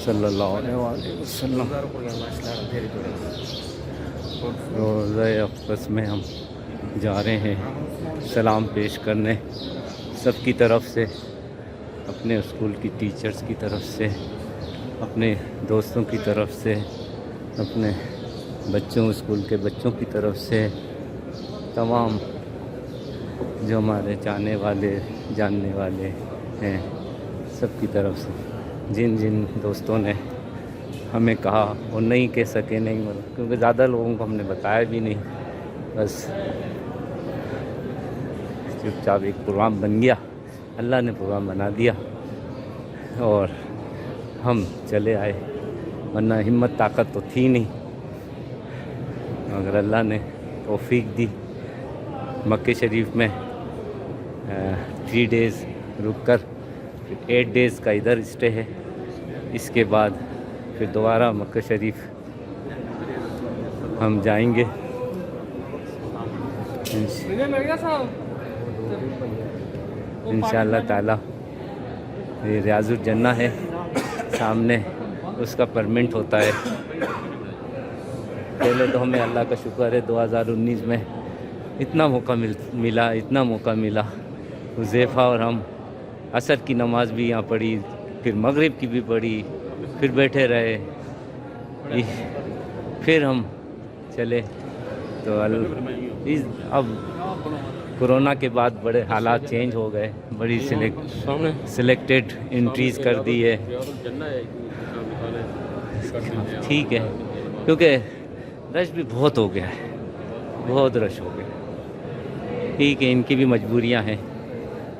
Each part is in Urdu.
صلی اللہ علیہ وسلم۔ روضہ اقدس میں ہم جا رہے ہیں سلام پیش کرنے، سب کی طرف سے، اپنے اسکول کی ٹیچرز کی طرف سے، اپنے دوستوں کی طرف سے، اپنے بچوں، اسکول کے بچوں کی طرف سے، تمام جو ہمارے چاہنے والے جاننے والے ہیں سب کی طرف سے، جن جن دوستوں نے ہمیں کہا وہ نہیں کہہ سکے، نہیں کیونکہ زیادہ لوگوں کو ہم نے بتایا بھی نہیں، بس چپ چاپ ایک پروگرام بن گیا، اللہ نے پروگرام بنا دیا اور ہم چلے آئے، ورنہ ہمت طاقت تو تھی نہیں، مگر اللہ نے توفیق دی۔ مکہ شریف میں 3 days رک کر پھر 8 days کا ادھر اسٹے ہے، اس کے بعد پھر دوبارہ مکہ شریف ہم جائیں گے انشاءاللہ تعالی۔ یہ ریاض الجنہ ہے سامنے، اس کا پرمنٹ ہوتا ہے۔ پہلے تو ہمیں اللہ کا شکر ہے 2019 میں اتنا موقع ملا، حذیفہ اور ہم عصر کی نماز بھی یہاں پڑھی، پھر مغرب کی بھی پڑھی، پھر بیٹھے رہے، پھر ہم چلے۔ تو اب کورونا کے بعد بڑے حالات چینج ہو گئے، بڑی سلیکٹڈ انٹریز کر دی ہے، ٹھیک ہے، کیونکہ رش بھی بہت ہو گیا ہے، بہت رش ہو گیا، ٹھیک ہے، ان کی بھی مجبوریاں ہیں،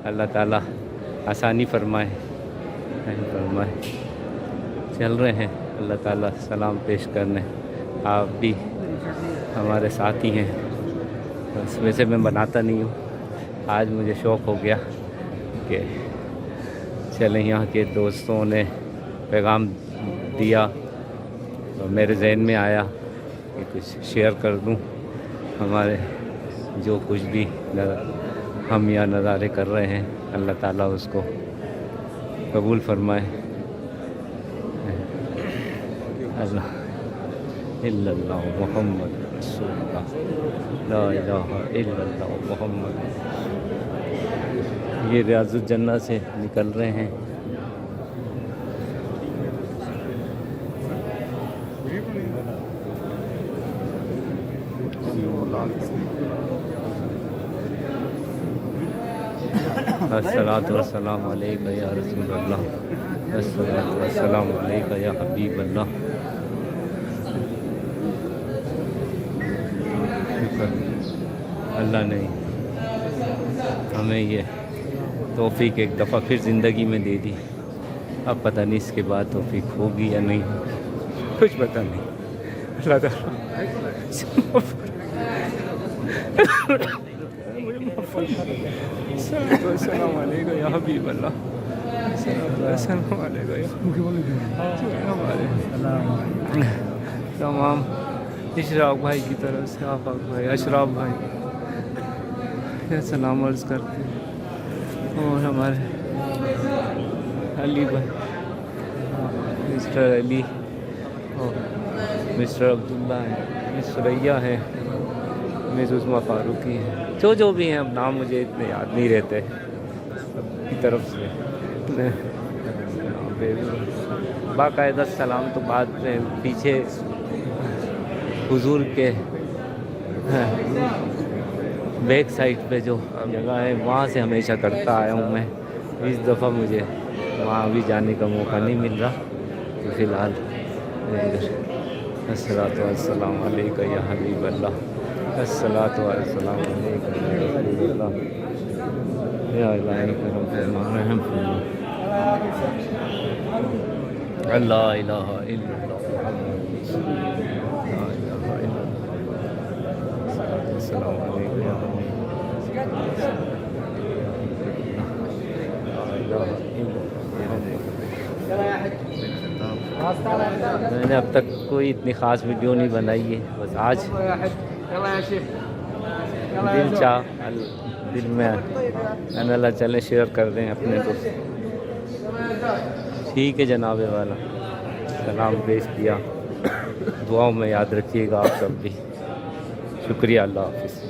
اللہ تعالیٰ آسانی فرمائے۔ چل رہے ہیں اللہ تعالیٰ سلام پیش کرنے، آپ بھی ہمارے ساتھی ہیں، بس ویسے میں بناتا نہیں ہوں، آج مجھے شوق ہو گیا کہ چلیں، یہاں کے دوستوں نے پیغام دیا تو میرے ذہن میں آیا کہ کچھ شیئر کر دوں، ہمارے جو کچھ بھی ہم یہاں نظارے کر رہے ہیں، اللہ تعالیٰ اس کو قبول فرمائے۔ اللہ الا اللہ محمد رسول اللہ، لا الہ الا اللہ محمد۔ یہ ریاض الجنہ سے نکل رہے ہیں، الصلاۃ والسلام علیکہ یا رسول اللہ، الصلاۃ والسلام علیکہ یا حبیب اللہ۔ اللہ نے ہمیں یہ توفیق ایک دفعہ پھر زندگی میں دے دی، اب پتہ نہیں اس کے بعد توفیق ہوگی یا نہیں، کچھ پتہ نہیں، اللہ تعالیٰ السلام علیکم یا حبیب اللہ، السلام علیکم یا تمام اشراق بھائی کی طرف سے، آفاق بھائی، اشراف بھائی سلام عرض کرتے ہیں، اور ہمارے علی بھائی، مسٹر علی اور مسٹر عبداللہ ہیں، مس سریا ہے، مس عظمیٰ فاروقی ہیں، جو بھی ہیں، اب نام مجھے اتنے یاد نہیں رہتے، سب کی طرف سے باقاعدہ سلام تو بعد میں پیچھے حضور کے بیک سائڈ پہ جو جگہ ہے وہاں سے ہمیشہ کرتا آیا ہوں میں، اس دفعہ مجھے وہاں بھی جانے کا موقع نہیں مل رہا، تو فی الحال الصلاۃ والسلام علیکہ یا حبیب اللہ، الصلاۃ والسلام علیکہ یا رسول اللہ، یا الہی کرم فرما رحم فرما، لا الہ الا اللہ محمد رسول اللہ، لا الہ الا اللہ، الصلاۃ والسلام علیکہ یا حبیب میں نے اب تک کوئی اتنی خاص ویڈیو نہیں بنائی ہے، بس آج دل چاہ دل میں اللہ چلے شیئر کر دیں اپنے دوست، ٹھیک ہے جناب والا۔ سلام پیش کیا. دعاؤں میں یاد رکھیے گا آپ سب بھی. شکریہ. اللہ حافظ.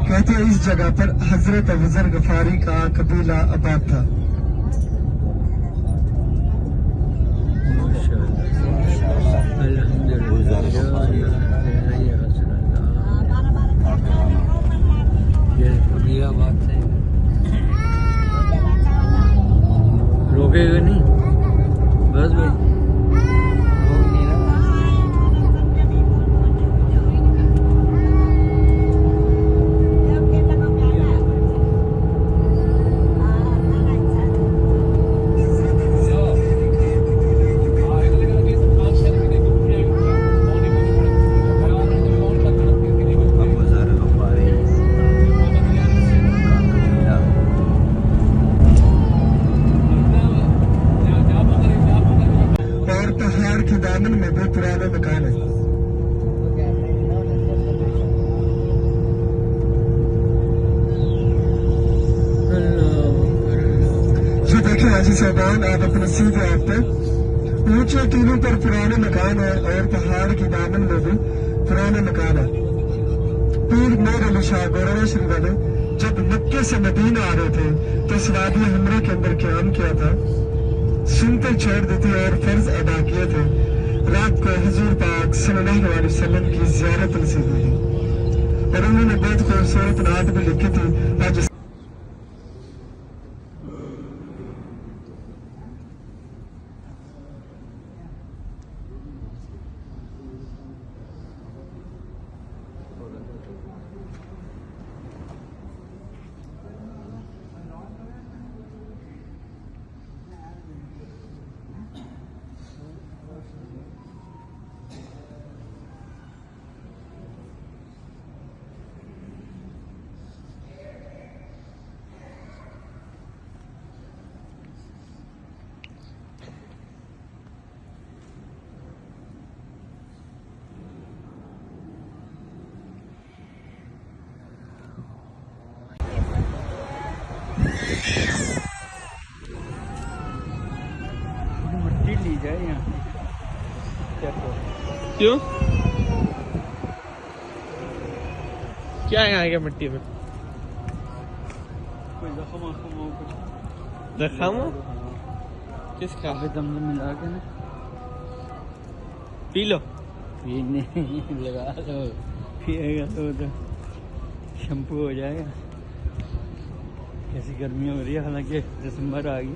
کہتے ہیں اس جگہ پر حضرت ابوذر غفاری کا قبیلہ آباد تھا. روکے گا نہیں بس بھائی. دامن میں بھی پرانا مکان ہے. یہ دیکھیں حاجی صاحبان آپ اپنے سیدھے آپ پہ اونچے ٹیلوں پر پرانے مکان ہے اور پہاڑ کی دامن میں بھی پرانے مکان ہے. پیر میر علی شاہ گورانہ شریف والے جب مکے سے مدینہ آ رہے تھے تو اس وادی ہمرا کے اندر قیام کیا تھا. سنتے چھوڑ دیتے اور فرض ادا کیے تھے. رات کو حضور پاک صلی اللہ علیہ وسلم کی زیارت نصیب ہوئی اور انہوں نے بہت خوبصورت نعت بھی لکھی تھی. آج مٹی لی جائے یہاں. کیوں کیا یہاں کیا مٹی میں کوئی زخم ہو کچھ زخم ہو کس کا دم ملا کے نا پی لو. پینے لگا تو پیے گا تو شیمپو ہو جائے گا. کیسی گرمی ہو رہی ہے حالانکہ دسمبر آ گئی.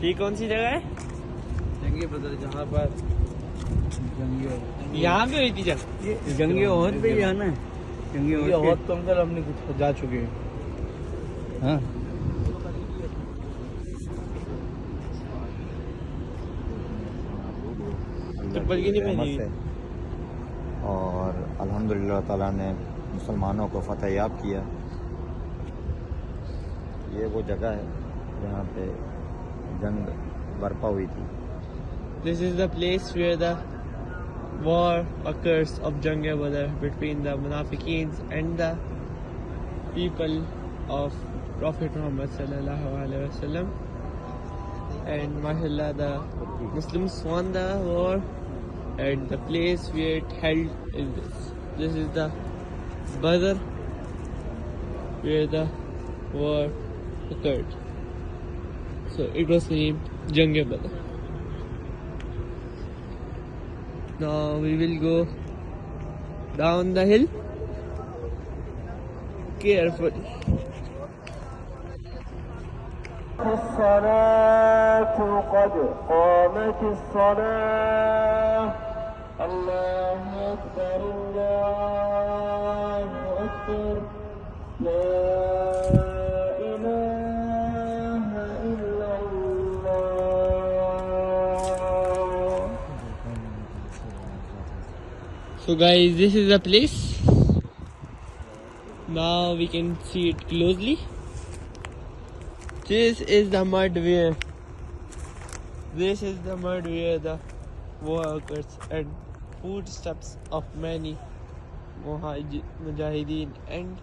یہ کون سی جگہ ہے؟ جنگی بدر جہاں پر یہاں پہ ہوئی تھی جب جنگی عہد پہ یہاں نا جنگی عہد تو ہم نے کچھ جا چکے ہیں. ہاں اور الحمدللہ تعالیٰ نے مسلمانوں کو فتح یاب کیا. یہ وہ جگہ ہے جہاں پہ جنگ برپا ہوئی تھی. This is the place where the war occurs of Jang Badr between the Munafiqeens and the people of Prophet Muhammad sallallahu alaihi wasallam. and mashallah the Muslims won the war, and the place where it held is this. This is the Badr where the war occurred. So it was named Jang-e-Badr. Now we will go down the hill carefully. الصلاة قد قامت الصلاة الله أكبر الله أكبر لا إله إلا الله. So guys, this is the place. Now we can see it closely. This is the mud where the war occurs, and footsteps of many mujahideen and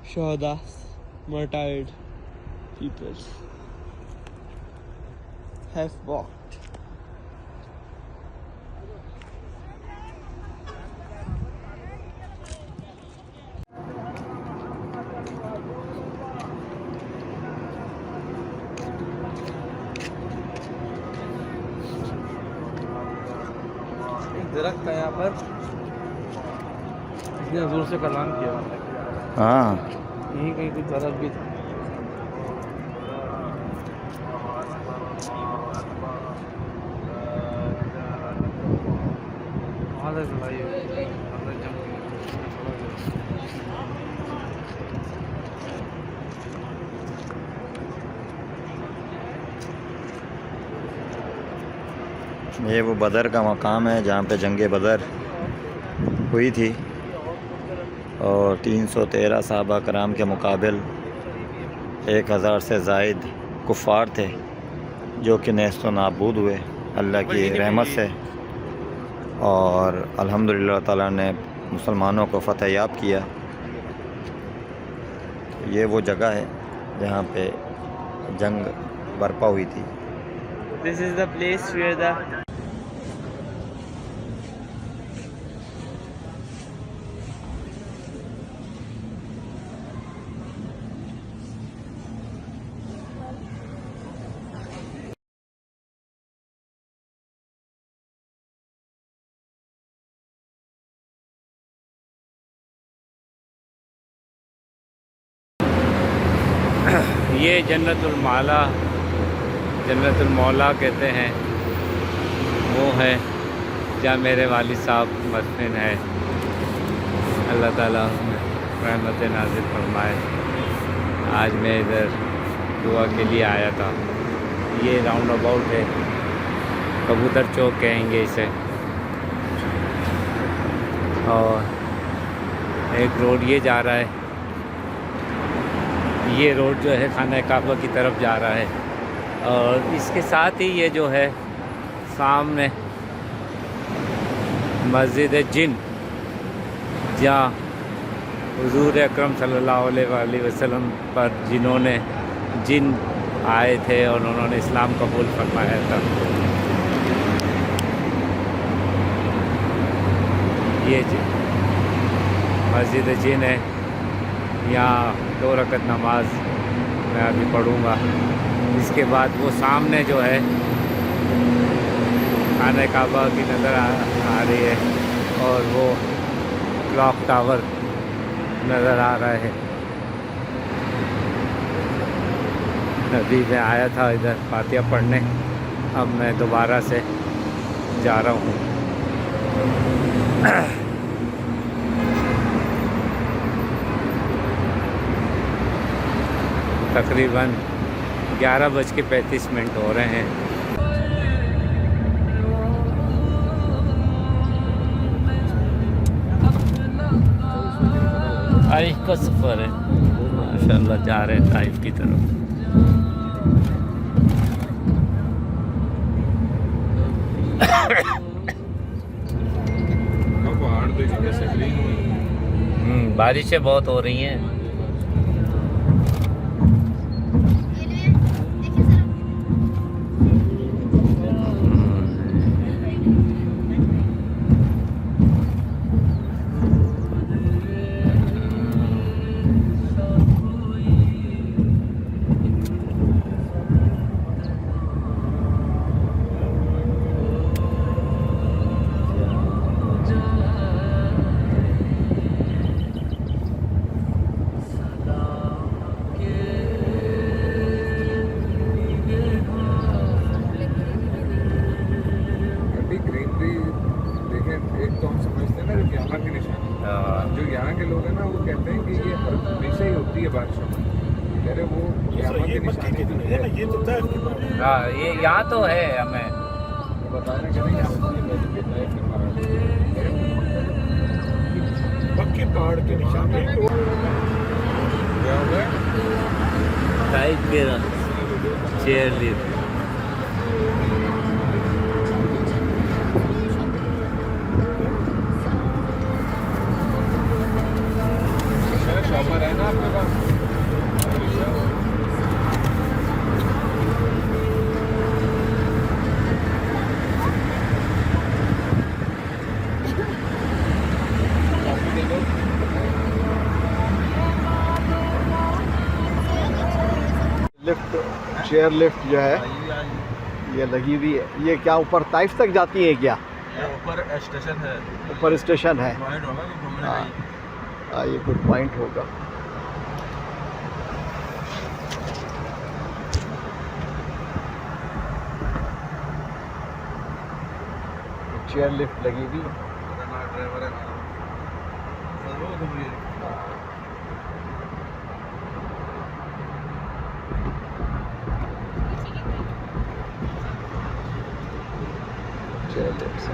shuhadas, martyred peoples have walked. درخت ہے یہاں پر، اس نے حضور سے کلام کیا. ہاں یہیں کہیں کچھ درخت بھی تھا. یہ وہ بدر کا مقام ہے جہاں پہ جنگ بدر ہوئی تھی، اور 313 صحابہ کرام کے مقابل 1000 سے زائد کفار تھے جو کہ نیست و نابود ہوئے اللہ کی رحمت سے، اور الحمدللہ تعالیٰ نے مسلمانوں کو فتح یاب کیا. یہ وہ جگہ ہے جہاں پہ جنگ برپا ہوئی تھی. This is the place where the یہ جنت المولا کہتے ہیں، وہ ہے جہاں میرے والد صاحب مدفن ہے. اللہ تعالیٰ رحمت نازل فرمائے. آج میں ادھر دعا کے لیے آیا تھا. یہ راؤنڈ اباؤٹ ہے، کبوتر چوک کہیں گے اسے، اور ایک روڈ یہ جا رہا ہے. یہ روڈ جو ہے خانہ کعبہ کی طرف جا رہا ہے، اور اس کے ساتھ ہی یہ جو ہے سامنے مسجد جن، جہاں حضور اکرم صلی اللہ علیہ وآلہ وسلم پر جن آئے تھے اور انہوں نے اسلام قبول فرمایا تھا. یہ مسجد جن ہے. یہاں 2 رکعت نماز میں ابھی پڑھوں گا. اس کے بعد وہ سامنے جو ہے خانہ کعبہ کی نظر آ رہی ہے، اور وہ کلاک ٹاور نظر آ رہا ہے. ابھی میں آیا تھا ادھر فاتحہ پڑھنے، اب میں دوبارہ سے جا رہا ہوں. تقریباً 11:35 ہو رہے ہیں. طائف کا سفر ہے، ماشاءاللہ جا رہے ہیں طائف کی طرف. بارشیں بہت ہو رہی ہیں. ہاں یہ یہاں تو ہے ہمیں پکے پہاڑ کے نشان چیئر لفٹ شاپر ہے نا آپ کے پاس لفٹ چیئر لفٹ جو ہے یہ لگی ہوئی ہے. یہ کیا اوپر طائف تک جاتی ہے کیا؟ اوپر اسٹیشن ہے. اوپر اسٹیشن ہے. پوائنٹ ہوگا کہ گھومنے کا ہی. ہاں یہ کوئی پوائنٹ ہوگا. چیئر لفٹ لگی ہوئی ہے. ڈرائیور ہے نا وہ گھوم رہی ہے. چیئر لفٹ سے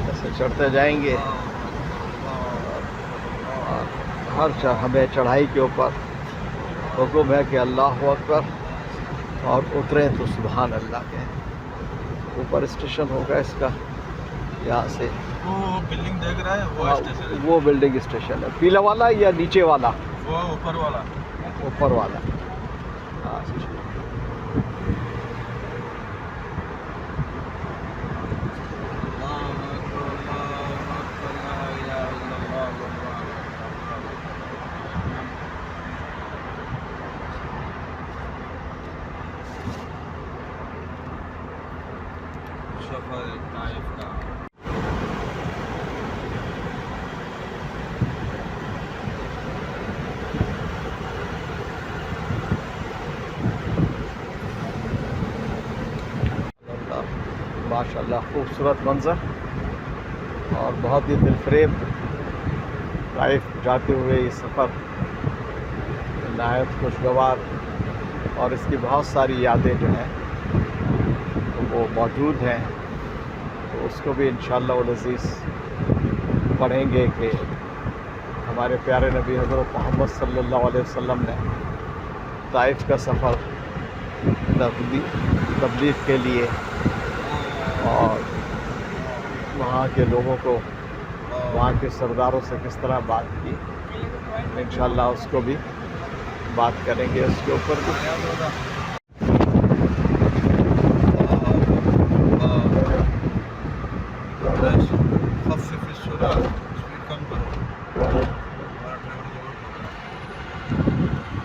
ایسے چڑھتے جائیں گے. ہر ہمیں چڑھائی کے اوپر حکم ہے کہ اللہ اکبر اور اتریں تو سبحان اللہ کہیں. اوپر اسٹیشن ہوگا اس کا. یہاں سے وہ بلڈنگ دیکھ رہا ہے وہ اسٹیشن ہے. وہ بلڈنگ اسٹیشن ہے. پیلا والا یا نیچے والا؟ وہ اوپر والا. اوپر والا. ہاں ماشاء اللہ خوبصورت منظر اور بہت ہی دلفریب. طائف جاتے ہوئے یہ سفر نہایت خوشگوار اور اس کی بہت ساری یادیں جو ہیں وہ موجود ہیں. تو اس کو بھی انشاءاللہ العزیز پڑھیں گے کہ ہمارے پیارے نبی حضرت محمد صلی اللہ علیہ وسلم نے طائف کا سفر تبلیغ کے لیے اور وہاں کے لوگوں کو وہاں کے سرداروں سے کس طرح بات کی. انشاءاللہ اس کو بھی بات کریں گے اس کے اوپر بھی. خفف الصلاة اسپیڈ کم کرو.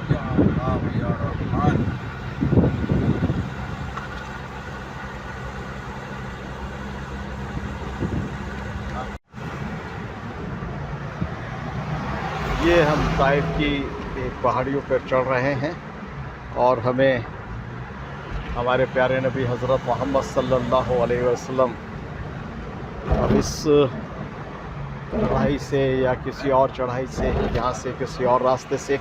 یا اللہ یا رحمان. یہ ہم طائف کی ایک پہاڑیوں پر چڑھ رہے ہیں اور ہمیں ہمارے پیارے نبی حضرت محمد صلی اللہ علیہ وسلم اب اس چڑھائی سے یا کسی اور چڑھائی سے یہاں سے کسی اور راستے سے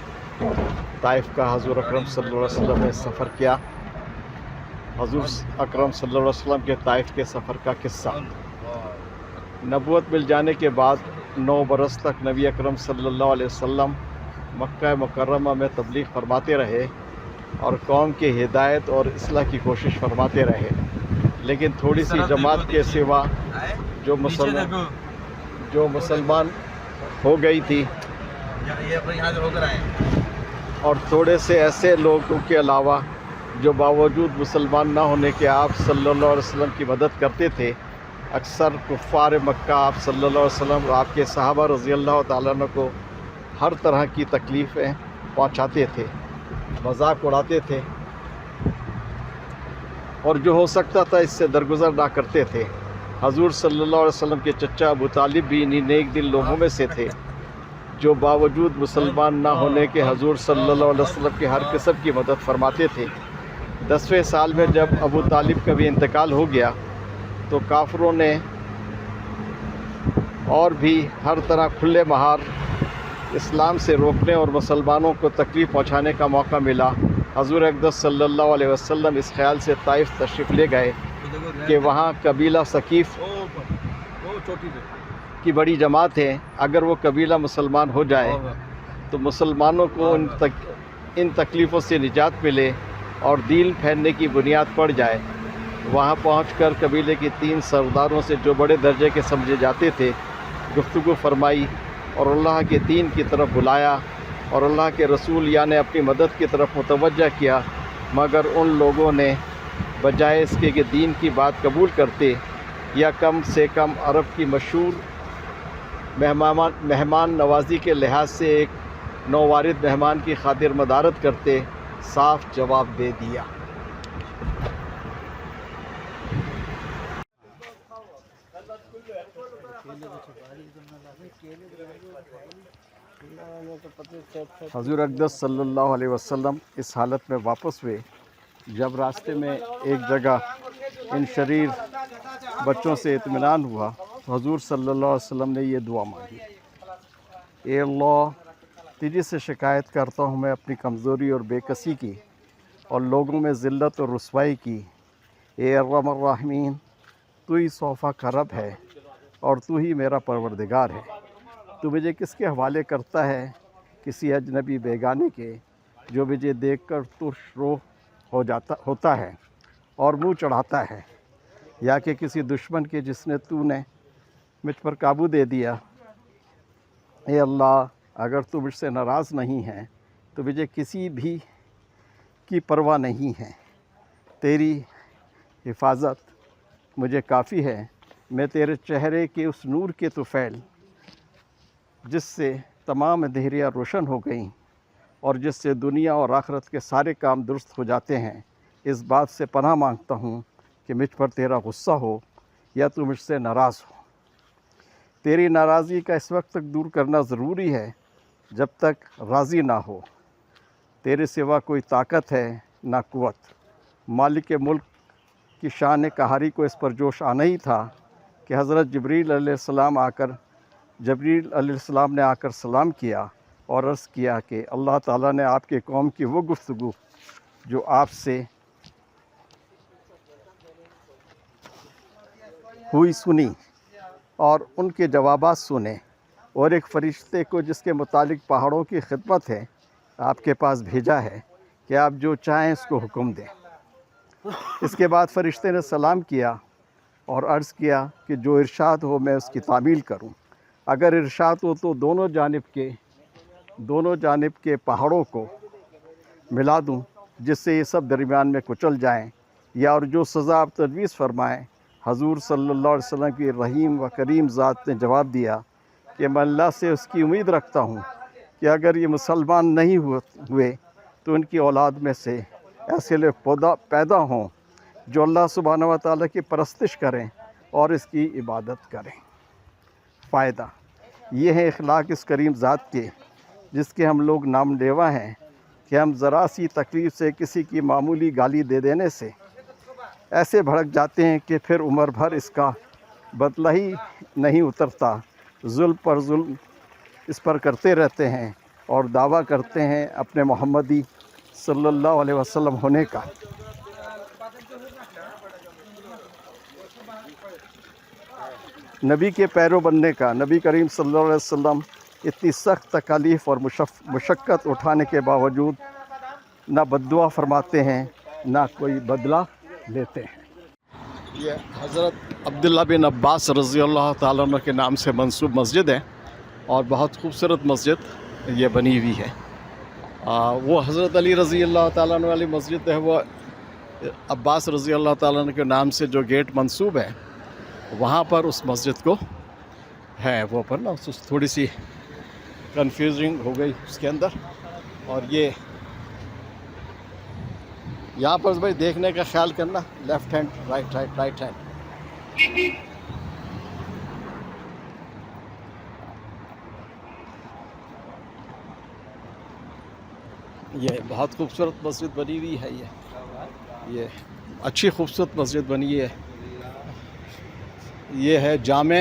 طائف کا حضور اکرم صلی اللہ علیہ وسلم نے سفر کیا. حضور اکرم صلی اللہ علیہ وسلم کے طائف کے سفر کا قصہ. نبوت مل جانے کے بعد 9 برس تک نبی اکرم صلی اللہ علیہ وسلم مکہ مکرمہ میں تبلیغ فرماتے رہے اور قوم کی ہدایت اور اصلاح کی کوشش فرماتے رہے. لیکن تھوڑی سی جماعت کے سوا جو مسلمان ہو گئی تھی اور تھوڑے سے ایسے لوگوں کے علاوہ جو باوجود مسلمان نہ ہونے کے آپ صلی اللہ علیہ وسلم کی مدد کرتے تھے. اکثر کفار مکہ آپ صلی اللہ علیہ وسلم اور آپ کے صحابہ رضی اللہ تعالیٰ عنہ کو ہر طرح کی تکلیفیں پہنچاتے تھے, مذاق اڑاتے تھے اور جو ہو سکتا تھا اس سے درگزر نہ کرتے تھے. حضور صلی اللہ علیہ وسلم کے چچا ابو طالب بھی انہی نیک دل لوگوں میں سے تھے جو باوجود مسلمان نہ ہونے کے حضور صلی اللہ علیہ وسلم کی ہر قسم کی مدد فرماتے تھے. 10ویں سال میں جب ابو طالب کا بھی انتقال ہو گیا تو کافروں نے اور بھی ہر طرح کھلے مہار اسلام سے روکنے اور مسلمانوں کو تکلیف پہنچانے کا موقع ملا، حضور اقدس صلی اللہ علیہ وسلم اس خیال سے طائف تشریف لے گئے کہ وہاں قبیلہ ثقیف وہ چوٹی پہ کی بڑی جماعت ہے، اگر وہ قبیلہ مسلمان ہو جائے تو مسلمانوں کو ان تکلیفوں سے نجات ملے اور دین پھیلنے کی بنیاد پڑ جائے۔ وہاں پہنچ کر قبیلے کی 3 سرداروں سے جو بڑے درجے کے سمجھے جاتے تھے گفتگو فرمائی اور اللہ کے دین کی طرف بلایا اور اللہ کے رسول یعنی اپنی مدد کی طرف متوجہ کیا، مگر ان لوگوں نے بجائے اس کے کہ دین کی بات قبول کرتے یا کم سے کم عرب کی مشہور مہمان نوازی کے لحاظ سے ایک نووارد مہمان کی خاطر مدارت کرتے، صاف جواب دے دیا۔ حضور اقدس صلی اللہ علیہ وسلم اس حالت میں واپس ہوئے جب راستے میں ایک جگہ ان شریر بچوں سے اطمینان ہوا، حضور صلی اللہ علیہ وسلم نے یہ دعا مانگی، اے اللہ تجھ سے شکایت کرتا ہوں میں اپنی کمزوری اور بے کسی کی اور لوگوں میں ذلت اور رسوائی کی، اے ارحم الراحمین تو ہی صوفہ کا رب ہے اور تو ہی میرا پروردگار ہے، تو مجھے کس کے حوالے کرتا ہے؟ کسی اجنبی بیگانے کے جو مجھے دیکھ کر ترش روح ہوتا ہے اور منہ چڑھاتا ہے، یا کہ کسی دشمن کے جس نے تو نے مجھ پر قابو دے دیا۔ اے اللہ اگر تو مجھ سے ناراض نہیں ہے تو مجھے کسی بھی کی پرواہ نہیں ہے، تیری حفاظت مجھے کافی ہے، میں تیرے چہرے کے اس نور کے طفیل جس سے تمام اندھیریاں روشن ہو گئیں اور جس سے دنیا اور آخرت کے سارے کام درست ہو جاتے ہیں، اس بات سے پناہ مانگتا ہوں کہ مجھ پر تیرا غصہ ہو یا تو مجھ سے ناراض ہو۔ تیری ناراضی کا اس وقت تک دور کرنا ضروری ہے جب تک راضی نہ ہو۔ تیرے سوا کوئی طاقت ہے نہ قوت۔ مالک ملک کی شان قہاری کو اس پر جوش آنا ہی تھا کہ حضرت جبریل علیہ السلام نے آ کر سلام کیا اور عرض کیا کہ اللہ تعالیٰ نے آپ کے قوم کی وہ گفتگو جو آپ سے ہوئی سنی اور ان کے جوابات سنے، اور ایک فرشتے کو جس کے متعلق پہاڑوں کی خدمت ہے آپ کے پاس بھیجا ہے کہ آپ جو چاہیں اس کو حکم دیں۔ اس کے بعد فرشتے نے سلام کیا اور عرض کیا کہ جو ارشاد ہو میں اس کی تعمیل کروں، اگر ارشاد ہو تو دونوں جانب کے پہاڑوں کو ملا دوں جس سے یہ سب درمیان میں کچل جائیں، یا اور جو سزا آپ تجویز فرمائیں۔ حضور صلی اللہ علیہ وسلم کی رحیم و کریم ذات نے جواب دیا کہ میں اللہ سے اس کی امید رکھتا ہوں کہ اگر یہ مسلمان نہیں ہوئے تو ان کی اولاد میں سے ایسے لوگ پیدا ہوں جو اللہ سبحانہ و تعالیٰ کی پرستش کریں اور اس کی عبادت کریں۔ فائدہ یہ ہے اخلاق اس کریم ذات کے جس کے ہم لوگ نام لیوا ہیں کہ ہم ذرا سی تکلیف سے کسی کی معمولی گالی دے دینے سے ایسے بھڑک جاتے ہیں کہ پھر عمر بھر اس کا بدلہ ہی نہیں اترتا، ظلم پر ظلم اس پر کرتے رہتے ہیں اور دعویٰ کرتے ہیں اپنے محمدی صلی اللہ علیہ وسلم ہونے کا۔ نبی کے پیرو بننے کا۔ نبی کریم صلی اللہ علیہ وسلم اتنی سخت تکالیف اور مشقت اٹھانے کے باوجود نہ بددعا فرماتے ہیں نہ کوئی بدلہ لیتے ہیں۔ یہ حضرت عبداللہ بن عباس رضی اللہ تعالیٰ عنہ کے نام سے منسوب مسجد ہے اور بہت خوبصورت مسجد یہ بنی ہوئی ہے۔ وہ حضرت علی رضی اللہ تعالیٰ عنہ والی مسجد ہے، وہ عباس رضی اللہ تعالیٰ عنہ کے نام سے جو گیٹ منسوب ہے وہاں پر اس مسجد کو ہے، وہ پر نا تھوڑی سی کنفیوزنگ ہو گئی اس کے اندر۔ اور یہ یہاں پر بھائی دیکھنے کا خیال کرنا، لیفٹ ہینڈ رائٹ ہینڈ۔ یہ بہت خوبصورت مسجد بنی ہوئی ہے، یہ اچھی خوبصورت مسجد بنی ہے۔ یہ ہے جامع